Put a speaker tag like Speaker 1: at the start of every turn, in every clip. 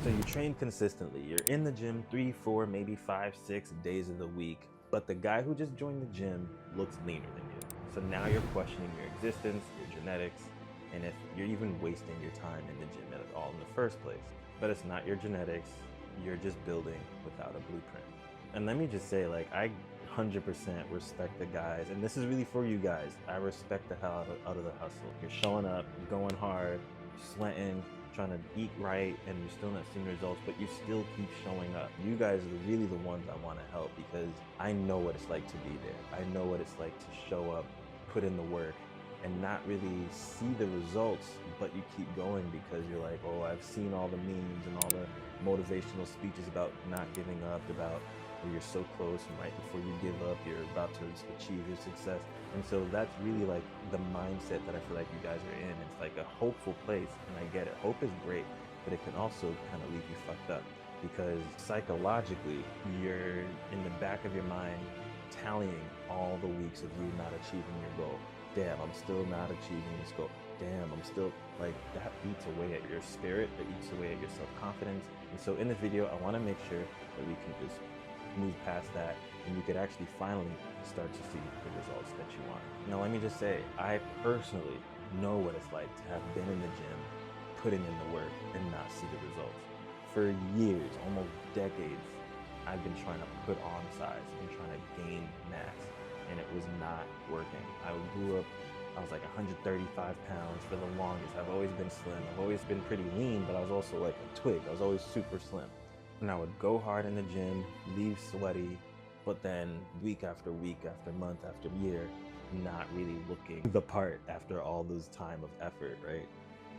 Speaker 1: So you train consistently. You're in the gym 3, 4, maybe 5, 6 days of the week, but the guy who just joined the gym looks leaner than you. So now you're questioning your existence, your genetics, and if you're even wasting your time in the gym at all in the first place. But it's not your genetics, you're just building without a blueprint. And let me just say, like, I 100% respect the guys, and this is really for you guys. I respect the hell out of the hustle. You're showing up, going hard, sweating, trying to eat right, and you're still not seeing results, but you still keep showing up. You guys are really the ones I want to help, because I know what it's like to be there. I know what it's like to show up, put in the work, and not really see the results, but you keep going because you're like, oh, I've seen all the memes and all the motivational speeches about not giving up, about where you're so close, and right before you give up, you're about to achieve your success. And so that's really like the mindset that I feel like you guys are in. It's like a hopeful place, and I get it. Hope is great, but it can also kind of leave you fucked up, because psychologically, you're in the back of your mind tallying all the weeks of you not achieving your goal. Damn, I'm still not achieving this goal. Damn, I'm still, like, that eats away at your spirit, that eats away at your self-confidence. And so in this video, I want to make sure that we can just move past that, and you could actually finally start to see the results that you want. Now, let me just say, I personally know what it's like to have been in the gym, putting in the work, and not see the results. For years, almost decades, I've been trying to put on size, I've been trying to gain mass, and it was not working. I grew up, I was like 135 pounds for the longest. I've always been slim. I've always been pretty lean, but I was also like a twig. I was always super slim. And I would go hard in the gym, leave sweaty, but then week after week, after month, after year, not really looking the part after all this time of effort, right?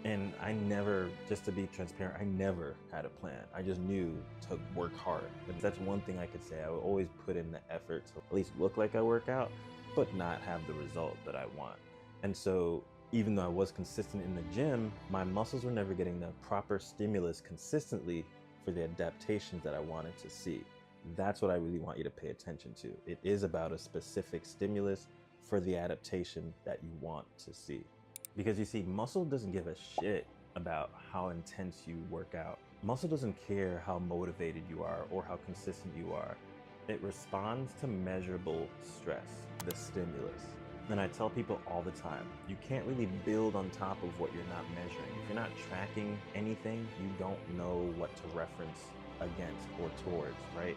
Speaker 1: And I never, just to be transparent, I never had a plan. I just knew to work hard. But that's one thing I could say. I would always put in the effort to at least look like I work out, but not have the result that I want. And so even though I was consistent in the gym, my muscles were never getting the proper stimulus consistently for the adaptations that I wanted to see. That's what I really want you to pay attention to. It is about a specific stimulus for the adaptation that you want to see. Because you see, muscle doesn't give a shit about how intense you work out. Muscle doesn't care how motivated you are or how consistent you are. It responds to measurable stress, the stimulus. And I tell people all the time, you can't really build on top of what you're not measuring. If you're not tracking anything, you don't know what to reference against or towards, right?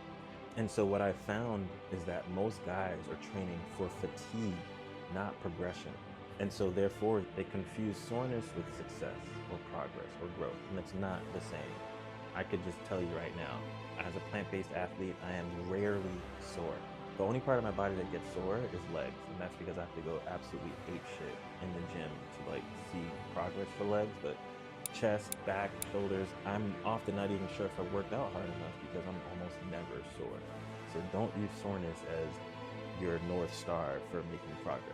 Speaker 1: And so what I found is that most guys are training for fatigue, not progression. And so therefore, they confuse soreness with success or progress or growth, and it's not the same. I could just tell you right now, as a plant-based athlete, I am rarely sore. The only part of my body that gets sore is legs, and that's because I have to go absolutely ape shit in the gym to like see progress for legs. But chest, back, shoulders, I'm often not even sure if I worked out hard enough, because I'm almost never sore. So don't use soreness as your North Star for making progress.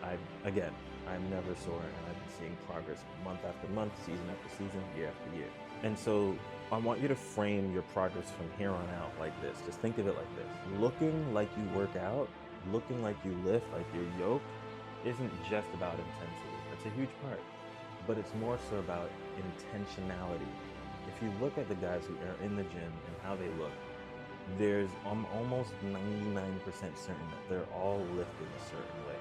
Speaker 1: I'm never sore, and I've been seeing progress month after month, season after season, year after year. And so I want you to frame your progress from here on out like this. Just think of it like this. Looking like you work out, looking like you lift, like you're yoked, isn't just about intensity. That's a huge part, but it's more so about intentionality. If you look at the guys who are in the gym and how they look, I'm almost 99% certain that they're all lifting a certain way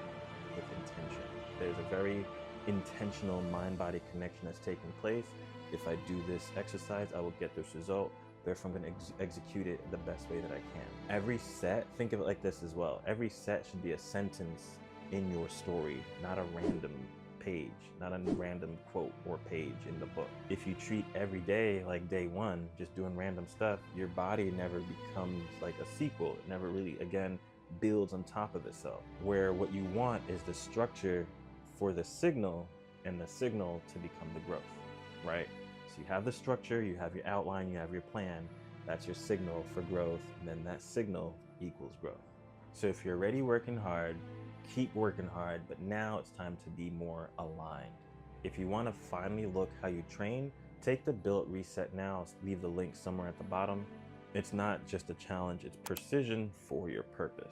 Speaker 1: with intention. There's a very intentional mind-body connection that's taking place. If I do this exercise, I will get this result. Therefore, I'm going to execute it the best way that I can. Every set, think of it like this as well. Every set should be a sentence in your story, not a random page, not a random quote or page in the book. If you treat every day like day one, just doing random stuff, your body never becomes like a sequel. It never really, again, builds on top of itself. Where what you want is the structure for the signal, and the signal to become the growth, right? So you have the structure, you have your outline, you have your plan. That's your signal for growth, and then that signal equals growth. So if you're already working hard, keep working hard, but now it's time to be more aligned. If you want to finally look how you train, take the Built Reset Now, leave the link somewhere at the bottom. It's not just a challenge, it's precision for your purpose.